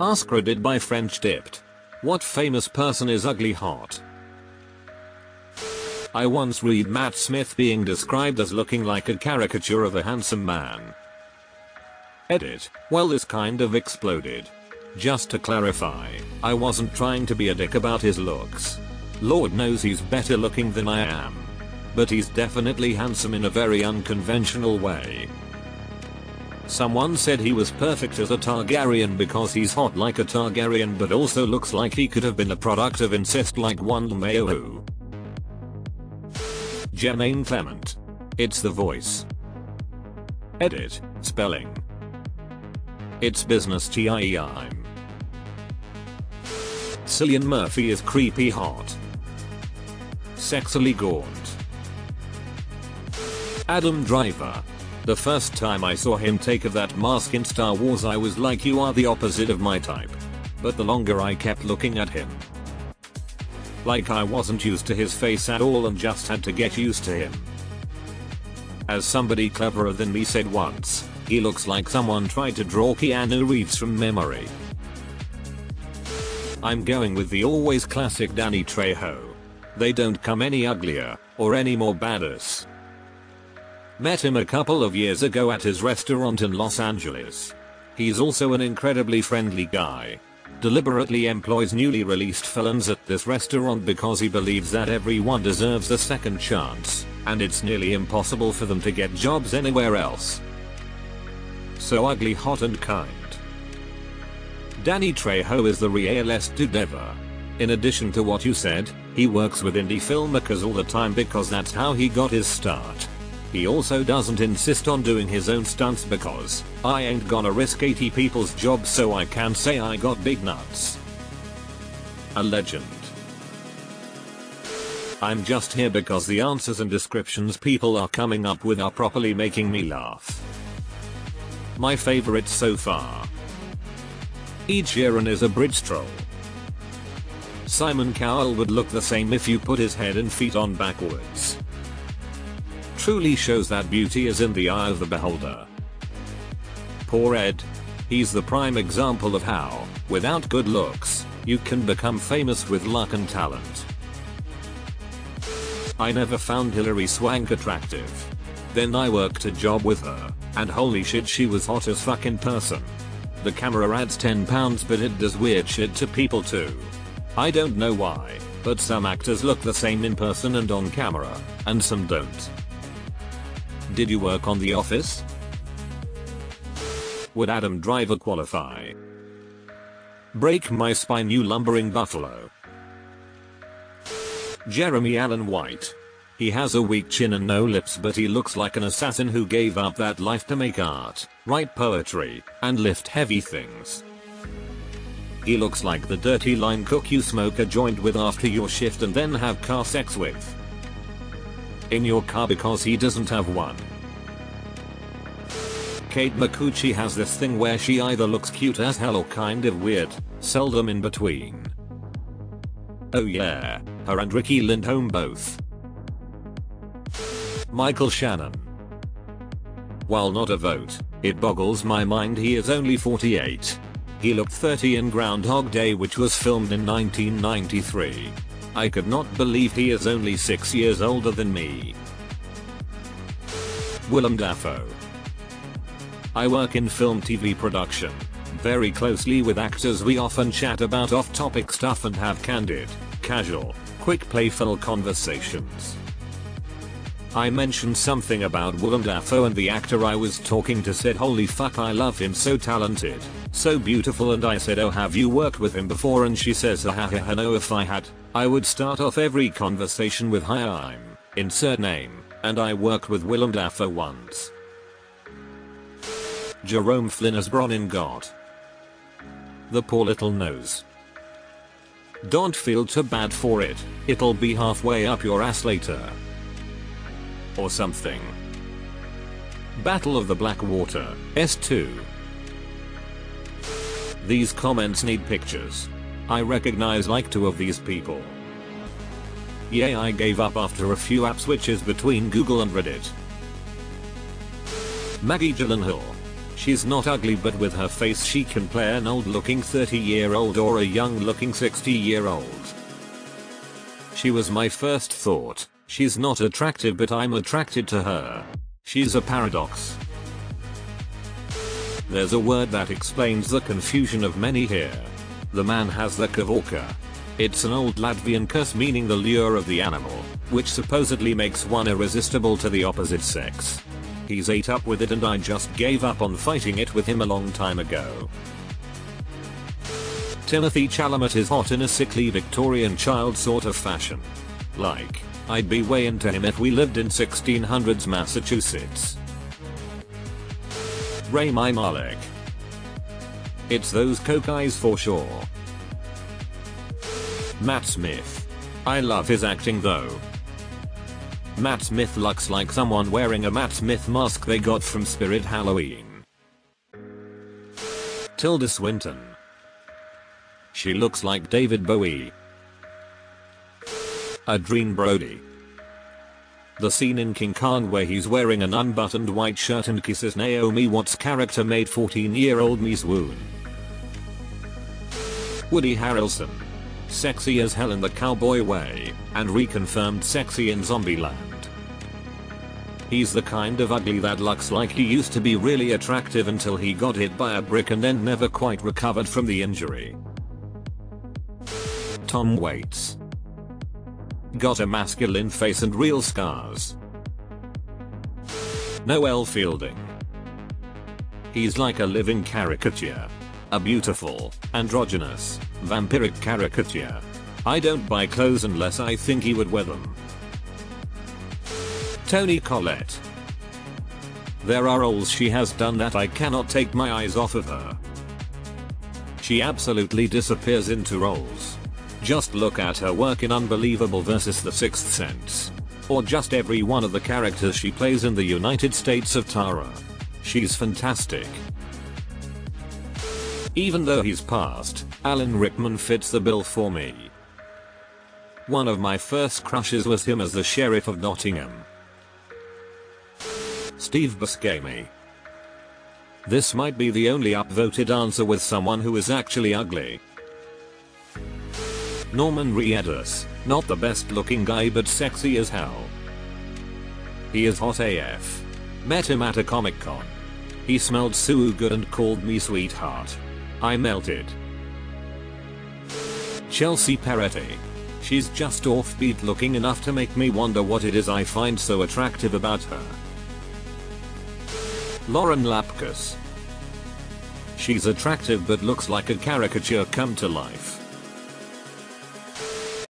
AskReddit by French Dipped. What famous person is ugly hot? I once read Matt Smith being described as looking like a caricature of a handsome man. Edit. Well, this kind of exploded. Just to clarify, I wasn't trying to be a dick about his looks. Lord knows he's better looking than I am. But he's definitely handsome in a very unconventional way. Someone said he was perfect as a Targaryen because he's hot like a Targaryen but also looks like he could have been a product of incest like one Mayo. Jermaine Clement. It's the voice. Edit. Spelling. It's business time. Cillian Murphy is creepy hot. Sexily gaunt. Adam Driver. The first time I saw him take off that mask in Star Wars I was like, you are the opposite of my type. But the longer I kept looking at him, like I wasn't used to his face at all and just had to get used to him. As somebody cleverer than me said once, he looks like someone tried to draw Keanu Reeves from memory. I'm going with the always classic Danny Trejo. They don't come any uglier or any more badass. Met him a couple of years ago at his restaurant in Los Angeles. He's also an incredibly friendly guy. Deliberately employs newly released felons at this restaurant because he believes that everyone deserves a second chance, and it's nearly impossible for them to get jobs anywhere else. So ugly, hot and kind. Danny Trejo is the realest dude ever. In addition to what you said, he works with indie filmmakers all the time because that's how he got his start. He also doesn't insist on doing his own stunts because I ain't gonna risk 80 people's jobs so I can say I got big nuts. A legend. I'm just here because the answers and descriptions people are coming up with are properly making me laugh. My favorite so far. Ed Sheeran is a bridge troll. Simon Cowell would look the same if you put his head and feet on backwards. Truly shows that beauty is in the eye of the beholder. Poor Ed. He's the prime example of how, without good looks, you can become famous with luck and talent. I never found Hilary Swank attractive. Then I worked a job with her, and holy shit, she was hot as fuck in person. The camera adds 10 pounds but it does weird shit to people too. I don't know why, but some actors look the same in person and on camera, and some don't. Did you work on The Office? Would Adam Driver qualify? Break my spine, you lumbering buffalo. Jeremy Allen White. He has a weak chin and no lips but he looks like an assassin who gave up that life to make art, write poetry, and lift heavy things. He looks like the dirty line cook you smoke a joint with after your shift and then have car sex with. In your car because he doesn't have one. Kate McCucci has this thing where she either looks cute as hell or kind of weird, seldom in between. Oh yeah, her and Ricky Lindholm both. Michael Shannon. While not a vote, it boggles my mind he is only 48. He looked 30 in Groundhog Day, which was filmed in 1993. I could not believe he is only 6 years older than me. Willem Dafoe. I work in film TV production. Very closely with actors, we often chat about off-topic stuff and have candid, casual, quick playful conversations. I mentioned something about Willem Dafoe and the actor I was talking to said, holy fuck, I love him, so talented, so beautiful, and I said, oh, have you worked with him before? And she says, no, if I had, I would start off every conversation with hi, I'm, insert name, and I worked with Willem Dafoe once. Jerome Flynn as Bronn got. The poor little nose. Don't feel too bad for it, it'll be halfway up your ass later. Or something. Battle of the Blackwater, S2. These comments need pictures. I recognize like 2 of these people. Yeah, I gave up after a few app switches between Google and Reddit. Maggie Gyllenhaal. She's not ugly, but with her face she can play an old looking 30-year-old or a young looking 60-year-old. She was my first thought. She's not attractive, but I'm attracted to her. She's a paradox. There's a word that explains the confusion of many here. The man has the kavorka. It's an old Latvian curse meaning the lure of the animal, which supposedly makes one irresistible to the opposite sex. He's ate up with it, and I just gave up on fighting it with him a long time ago. Timothy Chalamet is hot in a sickly Victorian child sort of fashion. Like, I'd be way into him if we lived in 1600s Massachusetts. Rami Malek. It's those coke eyes for sure. Matt Smith. I love his acting though. Matt Smith looks like someone wearing a Matt Smith mask they got from Spirit Halloween. Tilda Swinton. She looks like David Bowie. Adrien Brody. The scene in King Kong where he's wearing an unbuttoned white shirt and kisses Naomi Watts' character made 14-year-old me swoon. Woody Harrelson. Sexy as hell in The Cowboy Way, and reconfirmed sexy in Zombieland. He's the kind of ugly that looks like he used to be really attractive until he got hit by a brick and then never quite recovered from the injury. Tom Waits. Got a masculine face and real scars. Noel Fielding. He's like a living caricature. A beautiful, androgynous, vampiric caricature. I don't buy clothes unless I think he would wear them. Toni Collette. There are roles she has done that I cannot take my eyes off of her. She absolutely disappears into roles. Just look at her work in Unbelievable vs. The Sixth Sense. Or just every one of the characters she plays in the United States of Tara. She's fantastic. Even though he's passed, Alan Rickman fits the bill for me. One of my first crushes was him as the Sheriff of Nottingham. Steve Buscemi. This might be the only upvoted answer with someone who is actually ugly. Norman Reedus, not the best looking guy but sexy as hell. He is hot AF. Met him at a Comic Con. He smelled so good and called me sweetheart. I melted. Chelsea Peretti. She's just offbeat looking enough to make me wonder what it is I find so attractive about her. Lauren Lapkus. She's attractive but looks like a caricature come to life.